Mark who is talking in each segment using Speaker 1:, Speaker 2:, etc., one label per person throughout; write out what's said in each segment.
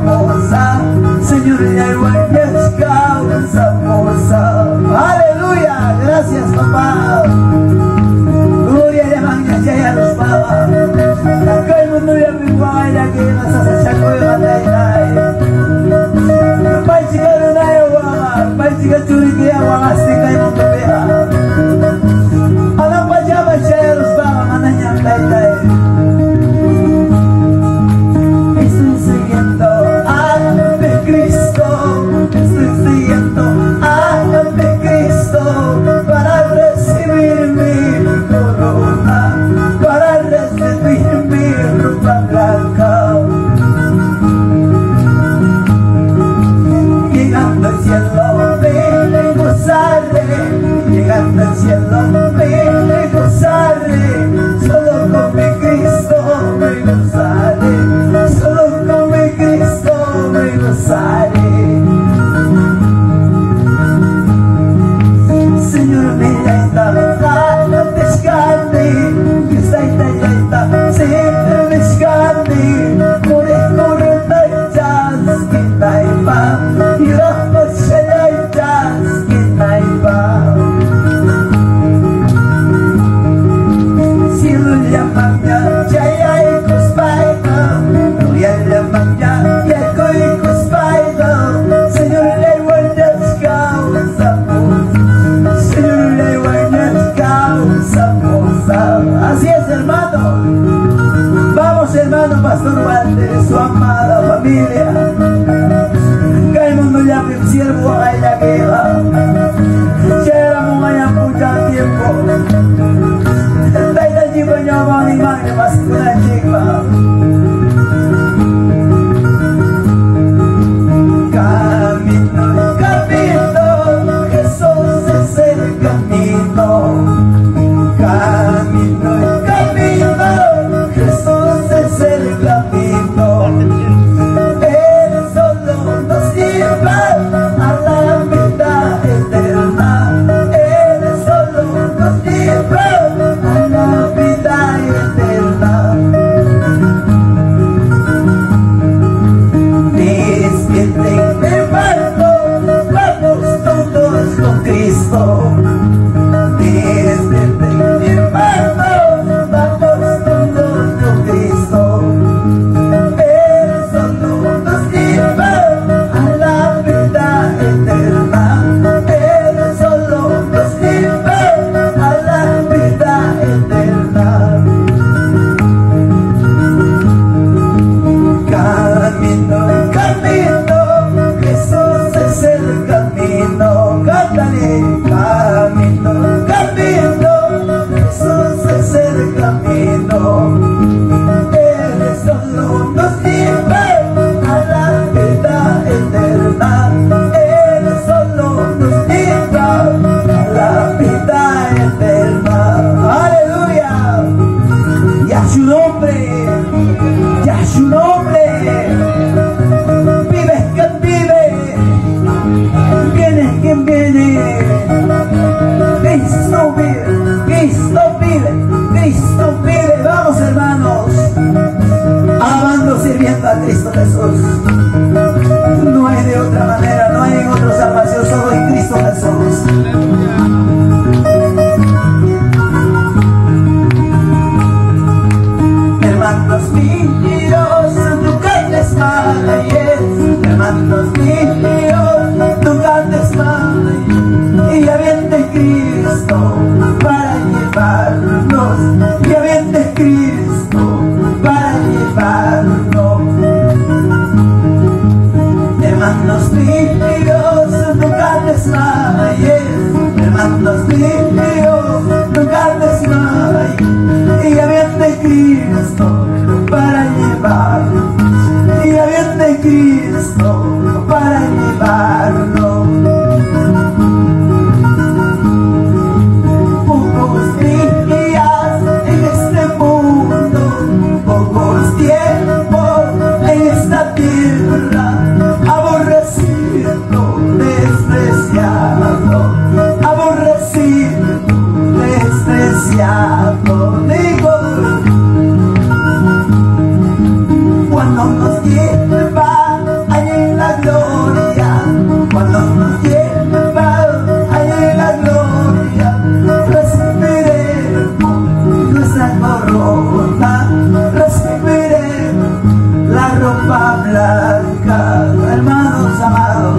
Speaker 1: causa, Señor, ya igual causa. Aleluya, gracias papá. Gloria a Dios, ya los pava. Acá el mundo ya me guaya que vas a sacar de batalla. Pai chica no hay agua, pai chica churi que agua así que no te vea. A la payama ya los pava, mananya batalla. Estoy siguiendo ante Cristo, estoy siguiendo ante Cristo para recibir mi corona, para recibir mi ropa blanca. Llegando al cielo me gozaré, llegando al cielo me gozaré, solo con mi Cristo me gozaré, solo con mi Cristo me gozaré. Señor, mira esta ventana pescante, que está italiana, sempre pescante, por el correta y jazz, que taipa, y la pochella y jazz, que taipa. Si lo llaman ya y cospaida, no ya llaman ya y cospaida, Señor, le vueltas causa. Así es, hermano. Vamos, hermano Pastor Walter, su amada familia. Que el mundo ya me siervo a la guerra. Ya éramos allá mucho tiempo. Taita chico ya va mi madre más que una chica. Camino, camino, Jesús es el camino. Camino, camino, Jesús es el camino. Él solo nos lleva a la vida eterna. Él solo nos lleva a la vida eterna. Despierten, hermano, vamos todos con Cristo. Cristo Jesús. No hay de otra manera, no hay en otra salvación, solo en Cristo Jesús. Hermanos míos, tú cantes mal, hermanos míos, tú cantes mal, y aviente Cristo para llevarnos, y aviente Cristo para llevarnos. Hermanos míos, no cantes más, hermanos míos, no cantes más, y aviente Cristo para llevarnos, y aviente Cristo para llevarnos. Pocos días en este mundo, pocos tiempos en esta tierra, aborrecido, despreciado, aborrecido, despreciado, digo. una corona, recibiré la ropa blanca. Hermanos amados,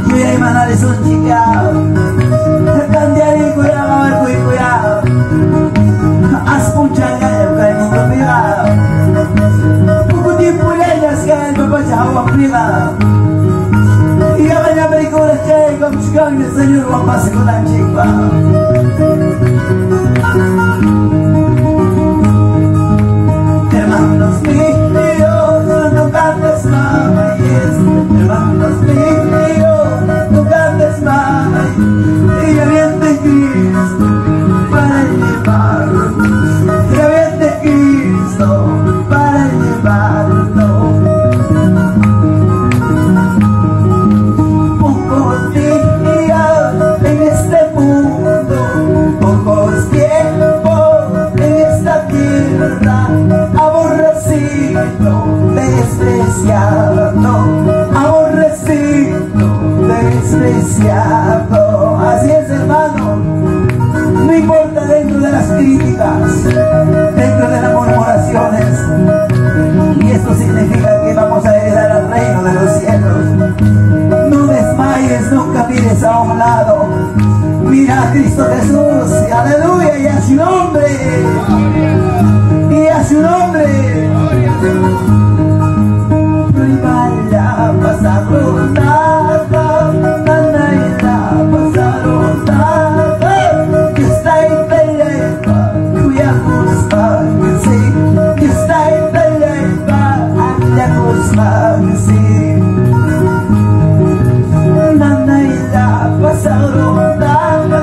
Speaker 1: yo ya imanales un chicao, te cambiaré cuidado, a ver cuidado, haz mucha gana, que hay mucho cuidado, poco tiempo ellas que hay papá ya agua privada. Y ahora ya me digo la che, como chican el Señor va a pasar con la chica. Hermanos míos, no cantes más, hermanos míos, no cantes más, y ya viene Cristo para llevarlo, ya viene Cristo para llevarlo. Pocos días en este mundo, pocos tiempos en esta tierra, aborrecido, despreciado. Así es, hermano. No importa dentro de las críticas, dentro de las murmuraciones. Y esto significa que vamos a heredar al reino de los cielos. No desmayes, nunca mires a un lado. Mira a Cristo Jesús, y aleluya, y a su nombre. Y a su nombre. Vaya pasaron nada, nada irá pasaron nada. Que está en pelea, cuidamos más, sí. Que está en pelea, cuidamos más, sí. Nada irá pasaron nada,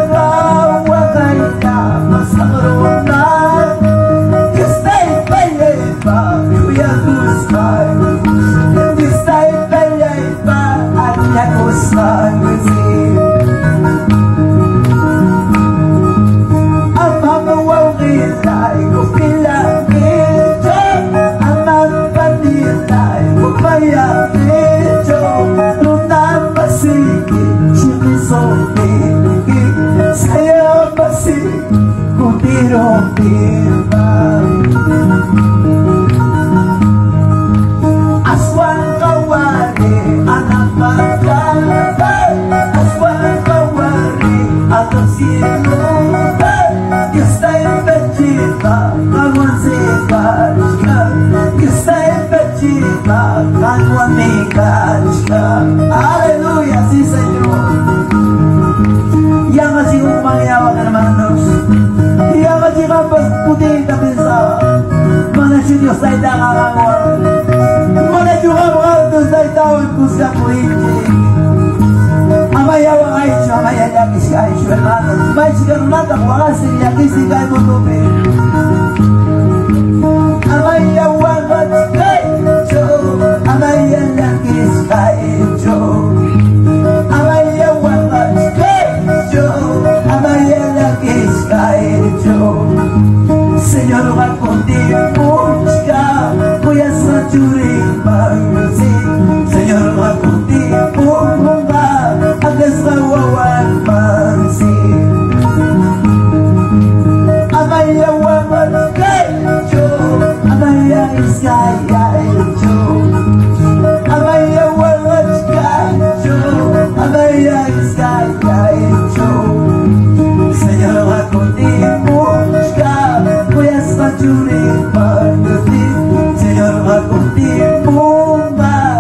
Speaker 1: nada irá pasaron nada. Que está en pelea, cuidamos más. Aleluya, sí, Señor. Yang masih umayawan, hermanos. Yang masih kampas putih tapi sah. Mana si Dios ay dangangawan. Mana juga mga ay tawag ko sa politik. Amayawan ay siya, amayayakis ka ay siya, hermanos. May sigarunatak wakasi yakis ikay mutubi. Amayawan kay siya, amayayakis kay siya. Señor va contigo, voy a sacudir más. Señor va contigo, va a desaguar más. Amaya guapas que yo, amaya escaya yo, amaya guapas que yo, amaya escaya yo. Señor va contigo, voy a sacudir para ti. Señor va contigo, va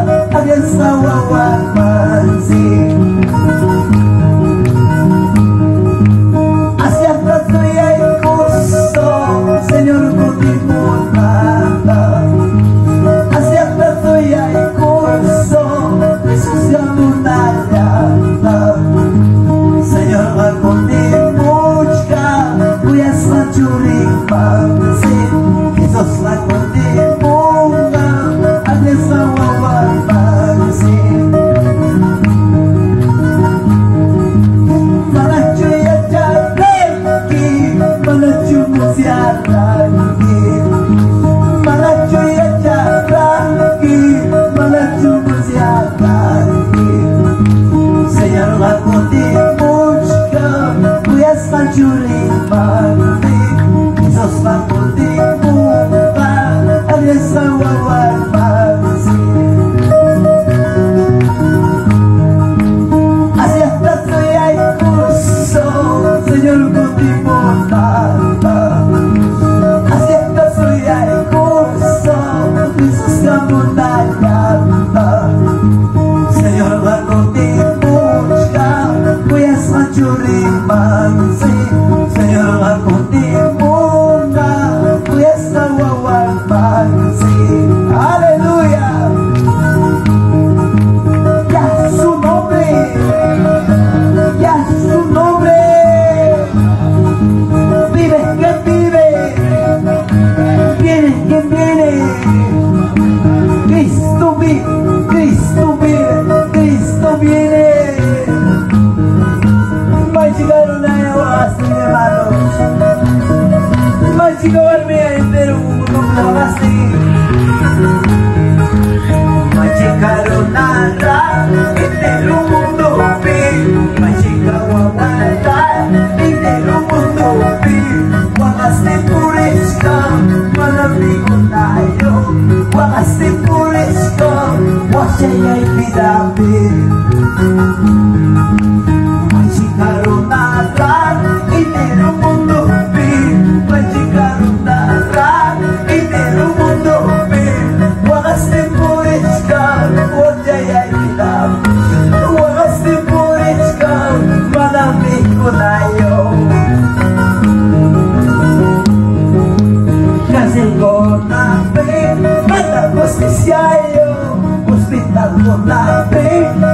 Speaker 1: mía entero como la base. Machikarunara entero mundo pi. Machikawawanata entero mundo pi. Wakaste purishka malabigunayo. Wakaste purishka washayay pidapi. Machikarunara entero mundo pi. Machikarunara entero mundo pi. Wakaste purishka washayay pidapi. Wakaste purishka malabigunayo. Cárcel con la fe, mata justiciario. Hospital con la fe,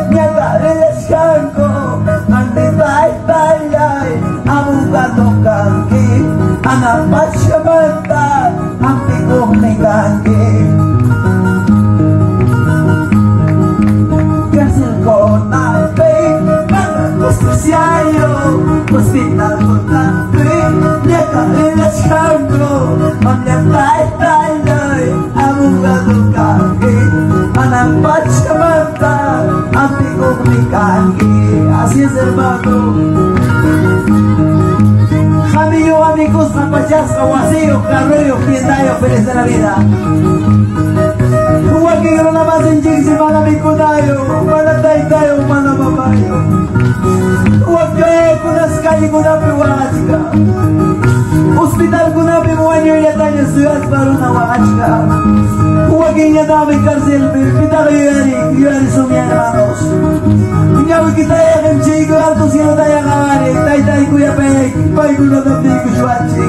Speaker 1: me agarré el escanco. Ante bye bye, abogado canque. Ana pachamanta, amigo me gangue. Cárcel con la fe, mata justiciario. Hospital con la fe, me agarré el escanco. Ante bye bye, abogado canque. Ana pachamanta, amigo me gangue. Así es, hermano. Amigo, amigos, mapachazo, guasillo, carrillo, pietayo, feliz de la vida. Huaquillo, la más en chingsi, mala mi kunayo, mala taitayo, mala papayo. Huaquillo, kunas calle, kunapi, huachka. Hospital, kunapi, muaño, y ataño, ciudad, para una huachka. Huaquillo, dame cárcel, pitalo, yari, son mis hermanos. Ingawi kita yang cigo alto siang tayang awari tai kuya pek pai kuno tapi kusuaci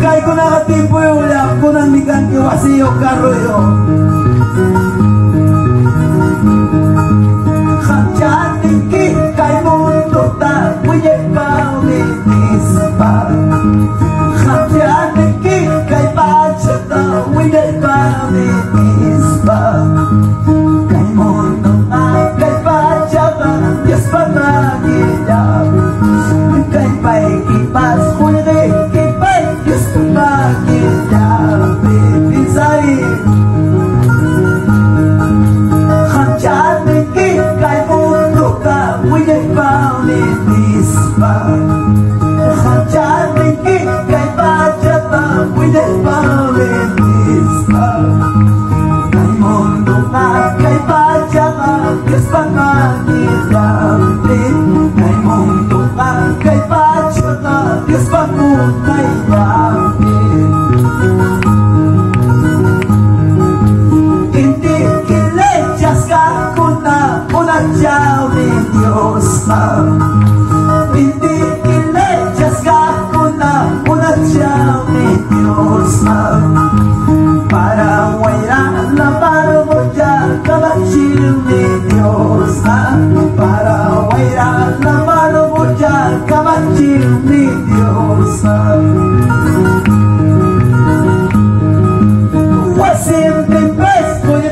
Speaker 1: kai kuna katimpo ya kuna mikan ke wasio karroyo khajan tinggi kai mundo ta puye pau de nispa khajan tinggi kai baca ta puye pau de nispa kai mundo Yes, pamagila. Kay pa'y kipas huli, kay pa'y yes, pamagila. Pinsari. Khanchani kay mundo ka, wiyay paulitis pa. Khanchani kay pachata, wiyay paulitis pa. Kay mundo ka, kay pachata, yes, pamagila. Kay mundo ka, kay pachata, yes, pamagila. Hindi kilechas ka kuna, una chao de Dios pa. Hindi kilechas ka kuna, una chao de Dios pa. Para huera la mano ya cabachil de Dios pa. Para huera la mano ya cabachil de Dios pa. Siempre pesco y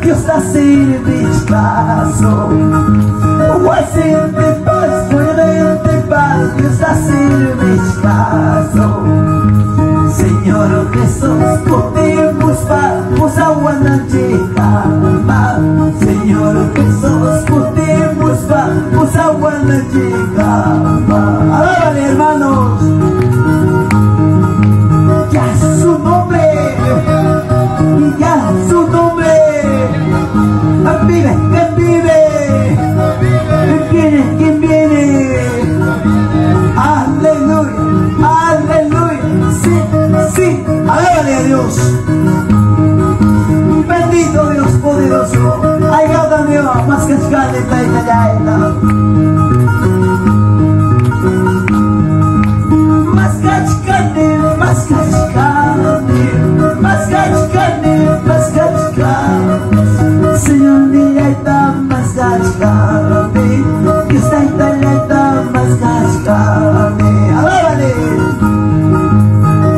Speaker 1: Dios da servicio caso. Siempre pesco y Dios da servicio caso. Señor Jesús, podemos vamos a Guanachica. Señor Jesús, podemos vamos a Guanachica. Alábale, hermanos. Ya su nombre. Ya su nombre. ¿Quién vive? ¿Quién viene? Aleluya, aleluya. Sí, alábale a Dios. Bendito Dios poderoso. Ay, gata Dios, más que escale, taita, yaita. Más cachcane, más cachcane, más cachcane, más cachcane. Señor, yaita, más cachcane. Dios, taita, yaita, más cachcane. Alábale.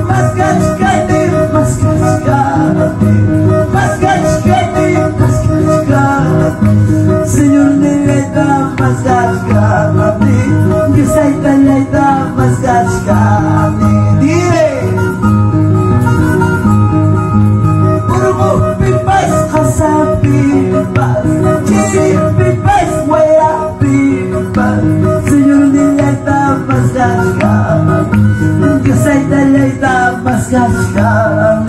Speaker 1: Más cachcane, más cachcane, más cachcane, más cachcane. Señor, yaita, más cachcane. pipas, chiripipas, huella pipas, Señor nilai tamas gashkam, Diyos ay talay tamas gashkam.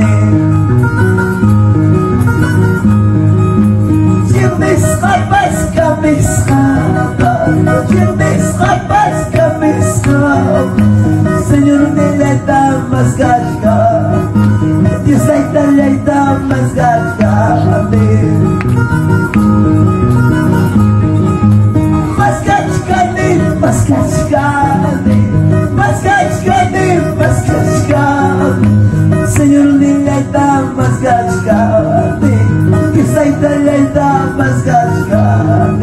Speaker 1: Jirmis kapas kamis kapas, Jirmis kapas kamis kapas, Señor nilai tamas gashkam, Diyos ay talay tamas gashkam. Señor nilai tamas gashkam, Diyos ay talay tamas gashkam.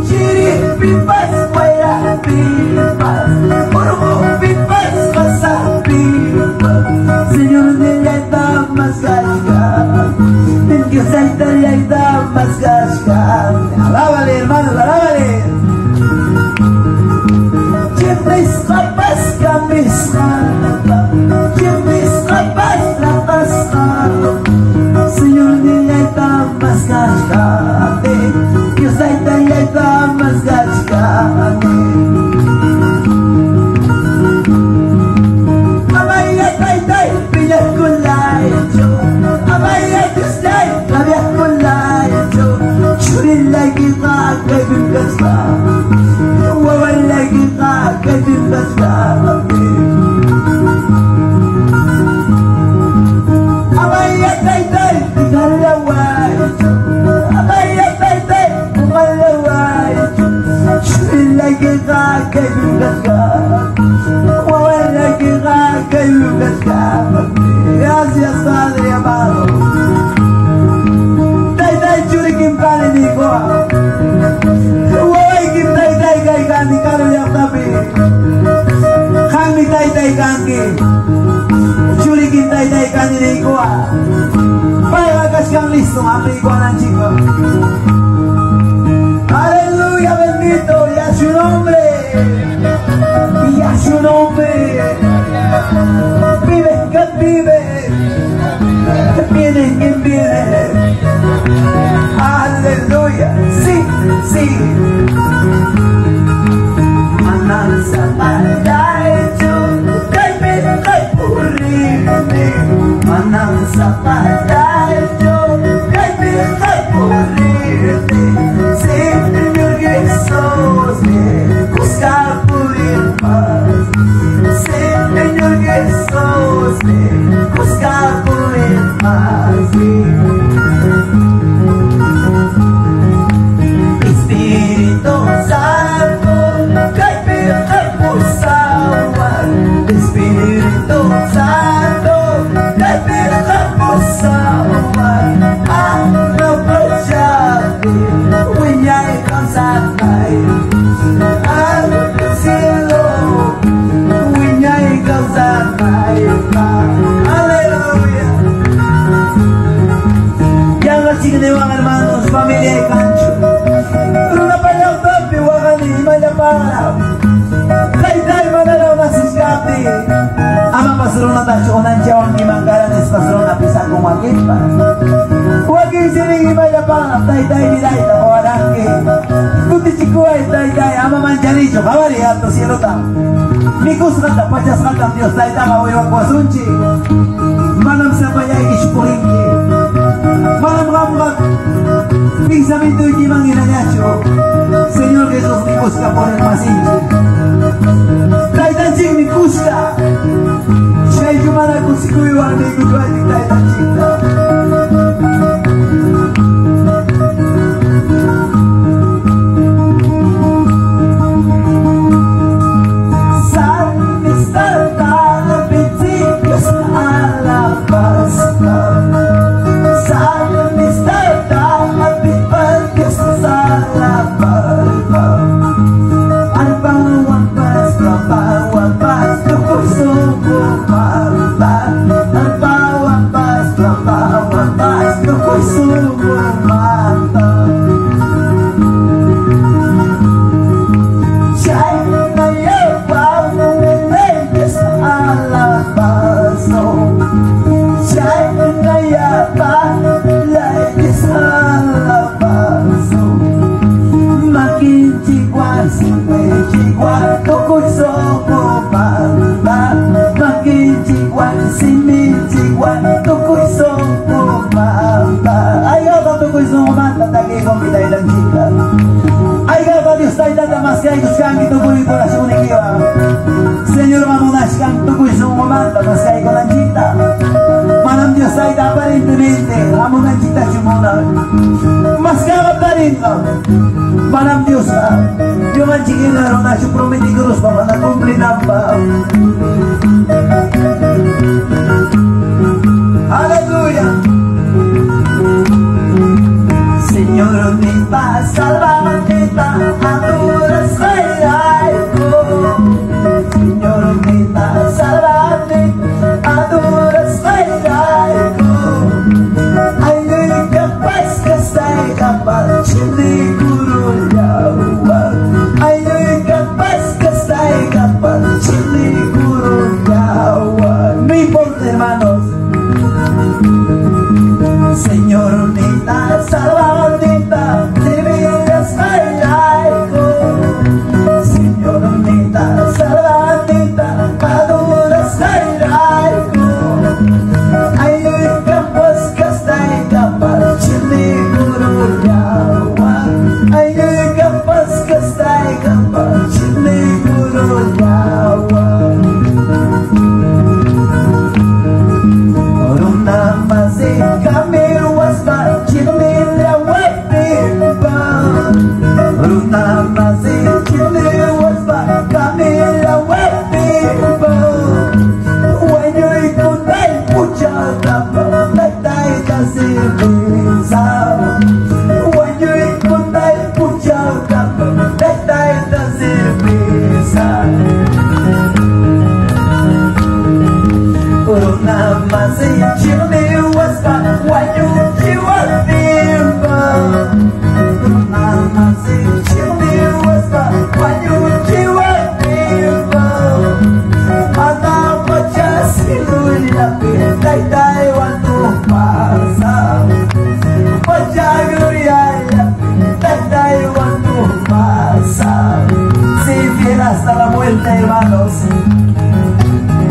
Speaker 1: Chiri pipas, wala pipas, Urmo pipas, kasa pipas, Señor nilai tamas gashkam, Diyos ay talay tamas gashkam. Alábale, hermanos, alábale. Jirmis kapas kamis kapas, Jirmis kapas lakas kapas, Señor nilai tamas gashkam, Diyos ay talay tamas gashkam. Amaya tay pinag kulay jo, Amaya Tuesday kabiyak kulay jo, Churin lagi ka kay bimgas ka, Wawan lagi ka kay bimgas ka. Amaya tay ikalaway jo, Amaya tay umalaway jo, Churin lagi ka kay bimgas ka, Wawan lagi ka kay bimgas ka. Gracias Padre amado. Tay churi kimpane ni ko, Waway kim tay kay kani karo yak tabi, Kami tay kanki, Churi kim tay kani ni ko. Para que sean listos, amigo ng chico. Aleluya, bendito y a su nombre, y a su nombre. Vive, que vive, viene quien viene. Aleluya, sí, sí. Manang sa padayo, kay purime. Manang sa padayo, kay purime. Señor Jesús, buscar por el paz. Señor Jesús, buscar por el paz. Espíritu Santo, kay pinagpusawan. Espíritu Santo, kay pinagpusawan. Ang napasyati, winyay kang sakay. Ang silo, winyay kang sakay ka. Aleluya. Yang nagsigniwang hermanos, familia y cancho. Kay manalaw na siskati, ama pasron na tayo unan jawang imanggalan is pasron na pisa kong wakit pa. Wagin sining imayapang tay nilay na kawarangi. Kuti chikuay tay ama manjanicho kawari ato sirotang. Mikus kata pachas katang Dios tay kawaywag wasunchi. Manam sa bayay ispuringi. Manam kamkat pingsamin tu'y kimang inanyacho. Señor Jesús, me busca por el masillo. Taitanchik me busca. Shay kumana kusikuiwan me kutuani Taitanchik. Ano bang tukoy sumumanta, makinchikwan, siminchikwan, tukoy sumumanta. Ay gaba tukoy sumumanta, tagay kong kitay lang chika. Ay gaba Dios tayo tatamas kay kuskan kitukoy corazón ikiwa. Señor mamunas kang tukoy sumumanta, mas kay ko lang chita. Manam Dios tayo aparentemente, amungan chita chumuna. Mas kapatarin ka. Manam Dios ka. Yung ang chigil na ron na siya prometi Cruz pa manakumpli na pa. Hallelujah. Señor nita, salva nita, aturas kayay ko. Señor nita, salva nita, aturas kayay ko. Ayun kapag kasay kapag hindi guru yawa. Ayun kapag kasay kapag hindi guru yawa. No importa hermanos. Señor nita, salva nita, divinas kayay ko. Señor nita, salva nita, maduras kayay ko. Ayun kapag kasay kapag hindi guru yawa. Ayun kapag kasay kapag hindi guru yawa. Orang namase kami was ba chimney waiting ba. Orang namase chimney was ba kami waiting ba. When you ikutay pucha tapa tay kasi bisa. When you ikutay pucha tapa tay kasi bisa. Orang namase chimney was ba when you chiwatimba. Orang namase chimney was ba when you chiwatimba. Mata pacha silui lapi tay wantu pasa. Pacha gloria tay wantu pasa. Si fiel hasta la muerte hermanos.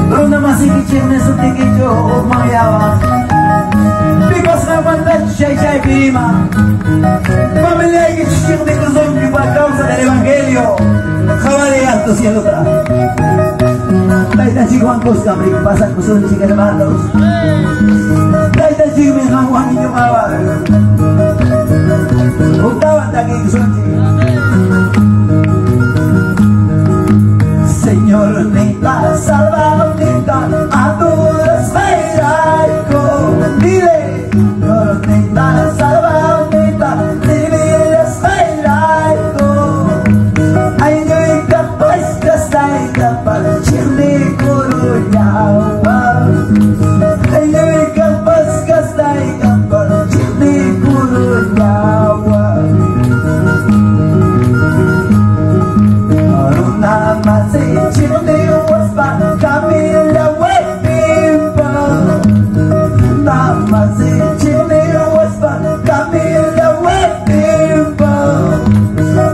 Speaker 1: Pero naman si Kichim na sa tigidyo o mayawa. Because naman na siya bima. Pamilya Kichim de Cruzon y por causa del Evangelio. Jabali alto cielo tra. Taita chico ang kus kabrik pasan kusun si hermanos. Taita chico may hamuhan inyong awa. Ugtawan tagi kusun si. Señor nita, salva nita, aturas kayay ko. Dile, Señor nita, salva nita, divinas kayay ko. Ay nyo'y kapag kasay kapag hindi guru yawa. Ay nyo'y kapag kasay kapag hindi guru yawa. Namase chimney was ba kami waiting ba. Namase chimney was ba kami waiting ba.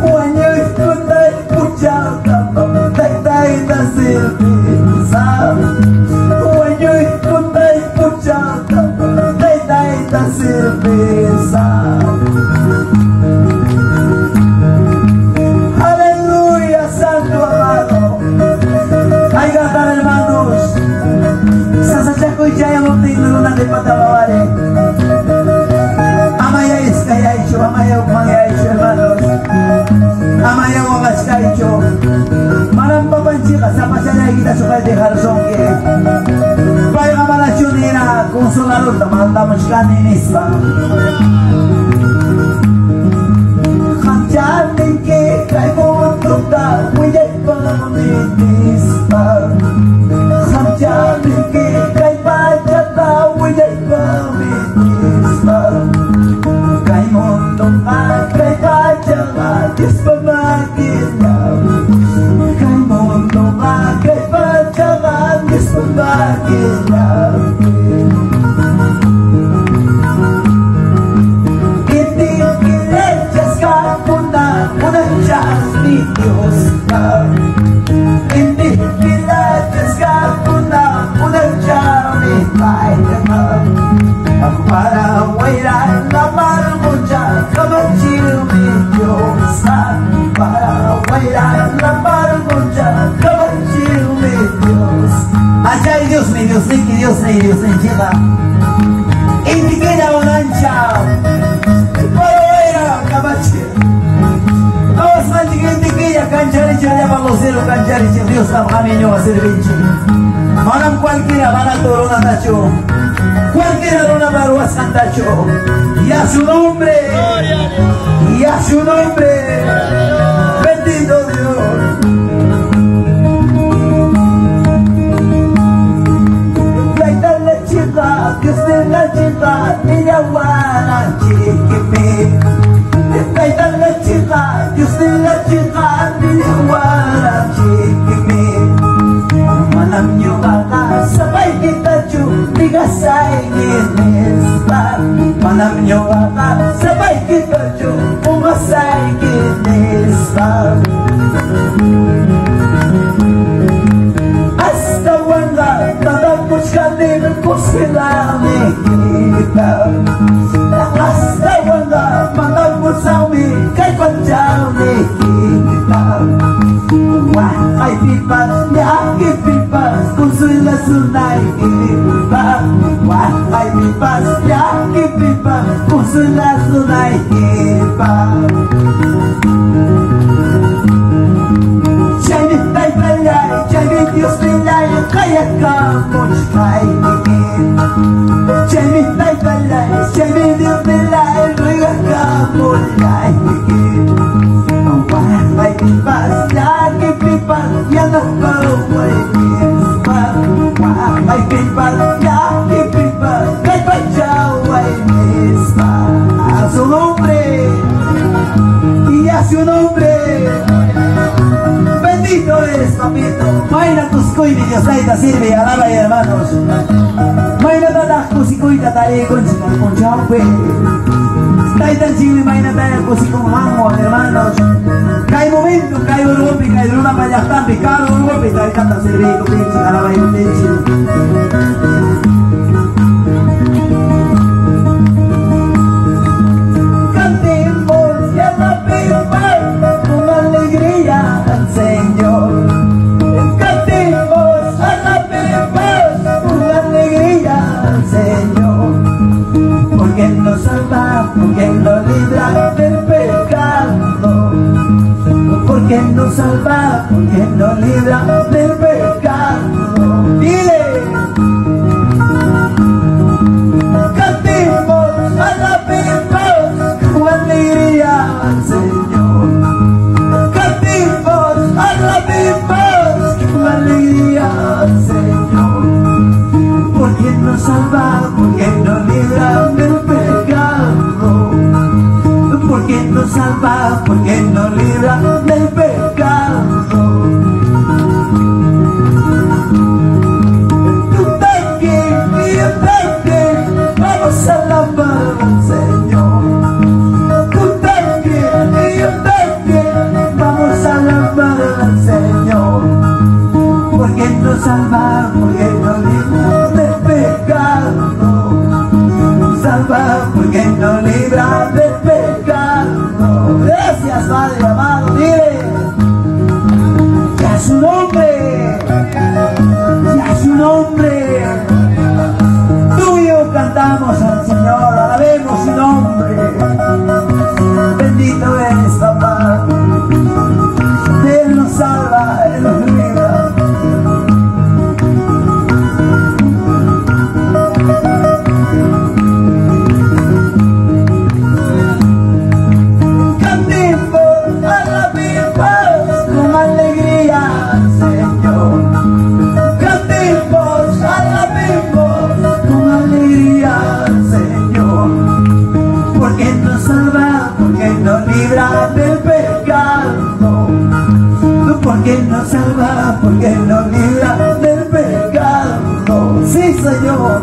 Speaker 1: When you kunday pucha kapag tay na silbisa. When you kunday pucha kapag tay na silbisa. Ay gata hermanos, sasadya ko jaya mo tinulungan di patawari. Amaya iskaya icho, amaya umaya icho hermanos. Amaya umas kaya icho. Manang papanchika sa pasyaya kita sukay de harsongke. Paya kamalasyon nila, konsolador na mahaltamos kaninispa. Kanchating ke kay muntok da, wiyay paminispa. Kanchating ke kay pachata, wiyay paminispa. Kay muntok ka, kay pachata, dispamaginaw. Kay muntok ka, kay pachata, dispamaginaw. Dios ka, Dios en China. Indiquena bonancha. Para cabache. Todos mantiquen indiquena canchariche de Palocero canchariche Dios también va a ser vinci. Manam cualquiera van a torona nacho. Cualquiera una barua santacho. Y a su nombre. Y a su nombre. Bendito Dios. Dios de la chica, ella guana chiquime. Esta es la chica, Dios de la chica, ella guana chiquime. Manam nyo baka, sabay kita chu, tigasay ginispa. Manam nyo baka, sabay kita chu, umasay ginispa. Hasta wala, tatapos ka din ko sila nakikita. Hasta wala, matapos sa amin, kay Panjaw nakikita. Wah, kay pipas, niaki pipas, kung sila sunay kita. Wah, kay pipas, niaki pipas, kung sila sunay kita. Dios nilay kaya ka muskay nigin. Jami tay talay, jami Dios nilay kaya ka mulay nigin. Wah may pipas, lagi pipas, yan ang baway nispa. Wah may pipas, lagi pipas, kay Panjaw ay nispa. A su nombre, y a su nombre. Bendito eres, papito. Mayna tus kuy, Dios laita sirve, alaba y hermanos. Mayna tatak kusikoy tatay con sinar con chaupe. Taitan chile mayna tayo kusikong mango, hermanos. Kay momento, kay urupi, kay luna payastan, picado urupi, kay tata sirve, kutinchi, alaba y kutinchi. Cantemos y a la pipa con alegría al Señor. Cantemos a la pipa con alegría al Señor. Porque Él nos salva, porque Él nos libra del pecado. Porque Él nos salva, porque Él nos libra del pecado. Dile. Cantemos a la pipa con alegría al Señor. Cantemos a la pipa con alegría al Señor. Porque Él nos salva, porque Él nos libra del pecado. Porque Él nos salva, porque Él nos libra del pecado. Tú también y yo también vamos a alabar al Señor. Tú también y yo también vamos a alabar al Señor. Porque Él nos salva, porque Él nos libra del pecado. Salva, porque Él nos libra del pecado. Gracias, Padre amado, dile. Y a su nombre, y a su nombre. Tú y yo cantamos al Señor, alabemos su nombre. Bendito eres, papá. Él nos salva, Él nos libra. Del pecado, porque Él nos salva, porque Él nos libra del pecado. Sí, Señor.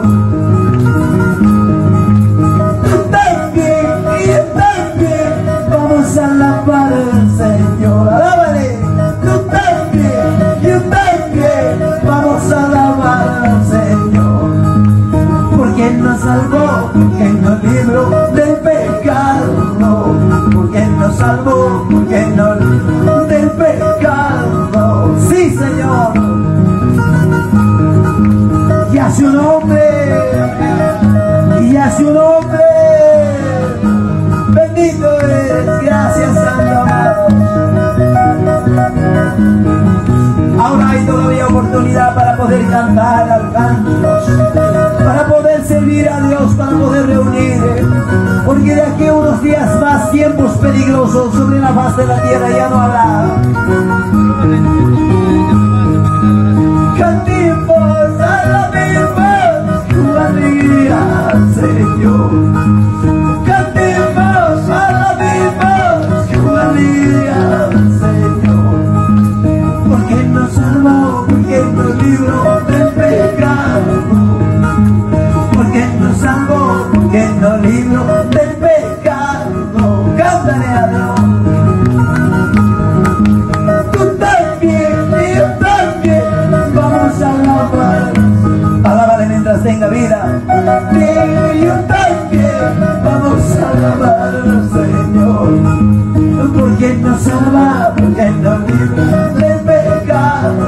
Speaker 1: Tú también y yo también vamos a alabar al Señor. Alábale. Tú también y yo también vamos a alabar al Señor. Porque Él nos salvó, porque Él nos libró del pecado. Porque Él nos salvó, porque Él nos libró del pecado. Sí, Señor. su nombre, y a su nombre. Bendito eres, gracias Santo amado. Ahora hay todavía oportunidad para poder cantar al cánticos, para poder servir a Dios, para poder reunir, porque de aquí a unos días más, tiempos peligrosos sobre la faz de la tierra ya no habrá. Cantemos a la misma tu alegría, Señor. Cantemos a la misma tu alegría, Señor. Porque nos salvó, porque nos libró del pecado. Porque nos salvó, porque nos libró del pecado. Cántale a Dios. Tú también, y yo también, vamos a alabar. Alábale mientras tenga vida. Y yo también, vamos a alabar al Señor. Porque nos salva, porque nos libra del pecado.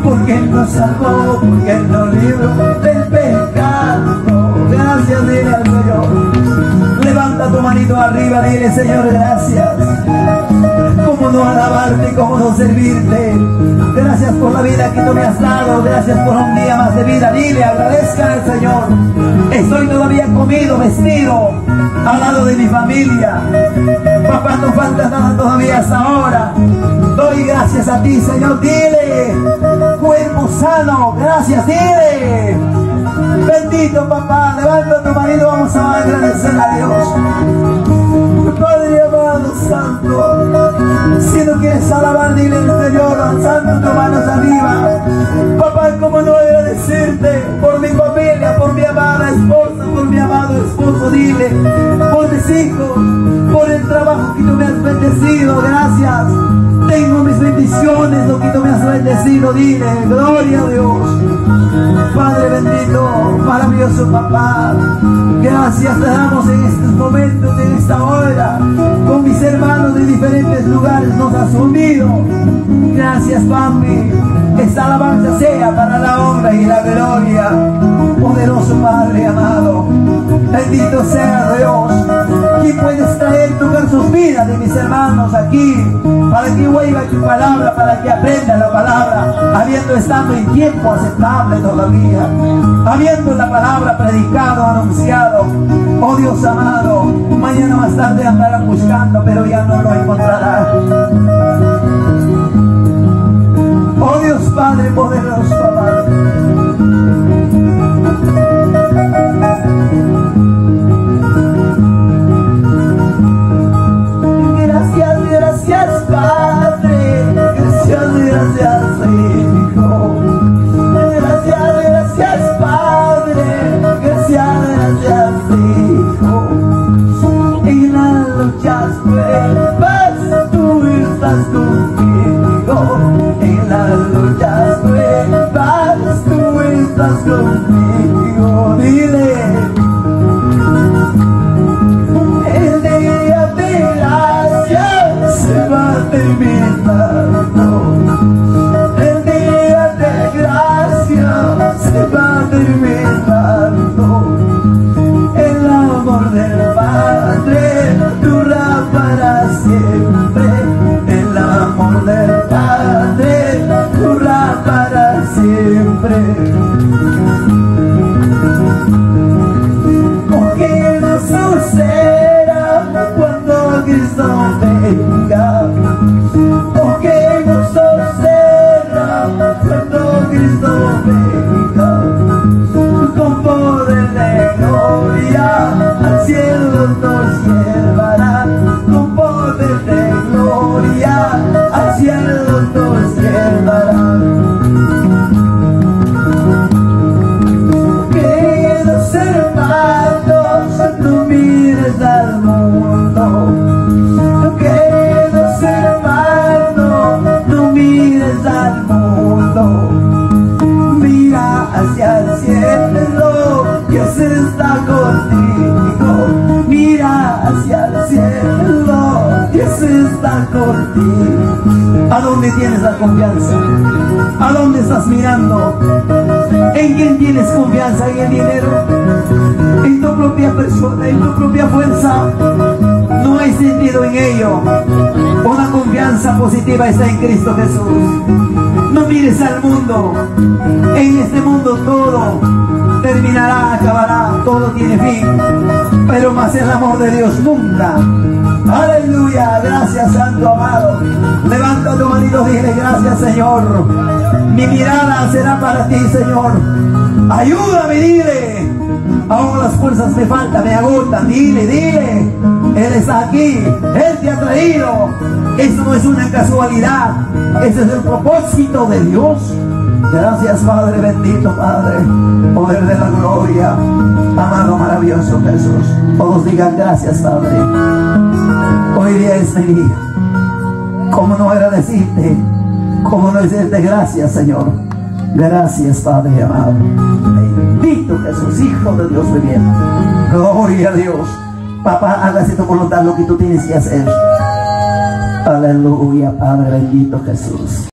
Speaker 1: Porque nos salvó, porque nos libró del pecado. Gracias, dile al Señor. Levanta tu manito arriba, dile, Señor, gracias. Cómo no alabarte, cómo no servirte. Gracias por la vida que tú me has dado. Gracias por un día más de vida. Dile, agradezca al Señor. Estoy todavía comido, vestido, al lado de mi familia. Papá, no falta nada todavía hasta ahora. Doy gracias a ti, Señor. Dile, cuerpo sano, gracias, dile. Bendito papá, levanta tu marido, vamos a agradecer a Dios. Padre amado, santo, si no quieres alabar, dile al Señor, alzando tus manos arriba. Papá, ¿cómo no agradecerte por mi familia, por mi amada esposa, por mi amado esposo? Dile, por mis hijos, por el trabajo que tú me has bendecido, gracias. Tengo mis bendiciones, lo que tú me has bendecido, dile, gloria a Dios. Padre bendito, maravilloso papá, gracias te damos en estos momentos, en esta hora, con mis hermanos de diferentes lugares nos has unido. Gracias, papi. Esta alabanza sea para la honra y la gloria. Poderoso Padre amado, bendito sea Dios. ¿Quién puedes traer, tocar sus vidas de mis hermanos aquí, para que oiga tu palabra, para que aprenda la palabra, habiendo estado en tiempo aceptable todavía, habiendo la palabra predicado, anunciado? Oh Dios amado, mañana más tarde andarán buscando, pero ya no lo encontrarán. Oh Dios Padre poderoso amado, gracias Padre, gracias Hijo, gracias Padre, gracias Hijo. En las luchas pruebas tú estás conmigo, en las luchas pruebas tú estás conmigo. Dile, el día de gracia se va terminando, el día de gracia se va terminando. El amor del Padre dura para siempre, el amor del Padre dura para siempre. Porque no suceda cuando Cristo venga, porque no suceda cuando Cristo venga, con poder de gloria al cielo nos llevará, con poder de gloria al cielo nos llevará. Queridos hermanos, no mires al mundo. Queridos hermanos, no mires al mundo. Mira hacia el cielo, Dios está contigo. Mira hacia el cielo, Dios está contigo. por ti. ¿A dónde tienes la confianza? ¿A dónde estás mirando? ¿En quién tienes confianza? ¿En el dinero? ¿En tu propia persona? ¿En tu propia fuerza? No hay sentido en ello. Una confianza positiva está en Cristo Jesús. No mires al mundo. En este mundo todo terminará, acabará, todo tiene fin, pero más el amor de Dios nunca. Aleluya, gracias Santo amado. Levanta tu manito, dile gracias Señor. Mi mirada será para ti, Señor. Ayúdame, dile. Aún las fuerzas me faltan, me agotan. Dile, dile. Él está aquí, Él te ha traído. Esto no es una casualidad, ese es el propósito de Dios. Gracias Padre, bendito Padre, poder de la gloria, amado maravilloso Jesús. Todos digan gracias Padre. Hoy día es mi día. ¿Cómo no agradecerte? ¿Cómo no decirte gracias Señor? Gracias Padre amado. Bendito Jesús, Hijo de Dios viviente. Gloria a Dios. Papá, hágase tu voluntad, lo que tú tienes que hacer. Aleluya, Padre bendito Jesús.